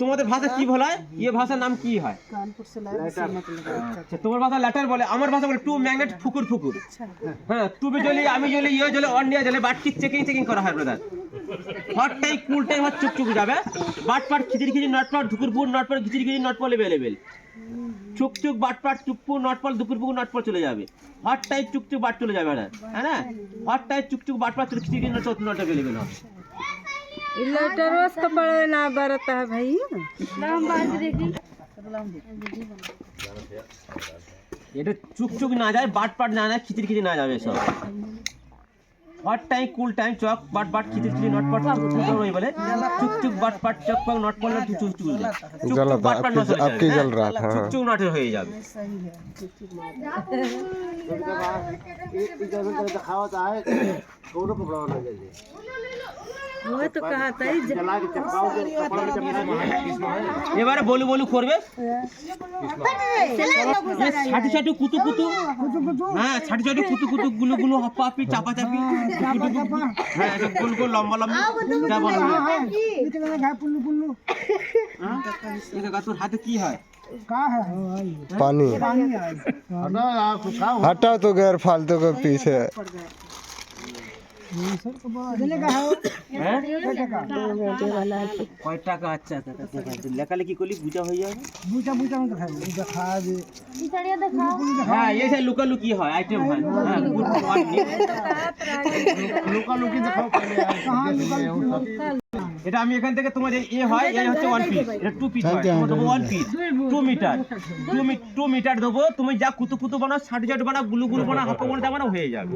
তোমাদের ভাষা কি বলা হয়? ये ভাষার নাম কি হয়? আচ্ছা, তোমার ভাষা লেটার বলে, আমার ভাষা বলে টু ম্যাগনেট ফুকুর ফুকুর। হ্যাঁ, তুমি জলি আমি জলি ইয়ে জলি অন্ডিয়া জলি বাটকি চেকিং করা হয় ব্রাদার। হট টাই কুল টাই হট চুপচুপ যাবে, বাটপাট খিচিড়ি খিচিড়ি নটপট ধুকুরপুর নটপট খিচিড়ি খিচিড়ি নটপল এভেলেবেল। চুকচুক বাটপাট চুপ্পু নটপল দুকুরপুকুর নটপল চলে যাবে। হট টাই চুকচুক বাট চলে যাবে না, হ্যাঁ না? হট টাই চুকচুক বাটপাট চলে খিচিড়ি নটপল নট এভেলেবেল হবে। लेटर रोज का पढ़े ना बरता है भाई এটা চুকচুক না যায়, বাটপাট না যায়, খিচিড়ি খিচিড়ি না যাবে সব। হট টাইম কুল টাইম চক বাট খিচিড়ি খিচিড়ি নটপট ওই বলে চুকচুক বাটপাট চক পাক নটপট চুকচুক চুকচুক বাটপাট নট आपकी जल रहा था। চুকচুক নট হয়ে যাবে। वो तो कहा था ही এবারে বলু বলু করবে, ছাটি ছাটি কুতু কুতু, হ্যাঁ ছাটি ছাটি কুতু কুতু গুলু গুলু হাপা হাপি চাপা চাপি, হ্যাঁ এটা গোল গোল লম্বা লম্বা যা বলবে। এটা তোর হাতে কি হয়? पानी हटाओ तो गैर फालतू के पीछे। কয় টাকা? আচ্ছা লেখালেখি করলি বুঝা হয়ে যাবে। হ্যাঁ এই যে লুকালুকি হয়, আইটেম হয়। হ্যাঁ এটা আমি এখান থেকে তোমার এ হয়, এই হচ্ছে 1 পিস, এটা 2 পিস হয়। তোমার দেবো 1 পিস 2 মিটার, 2 মিটার দেবো। তুমি যা কুতু কুতু বানাও, ছাটি ছাটি বানাও, গুলু গুলু বানাও, হাঁপা বানাও, হয়ে যাবে।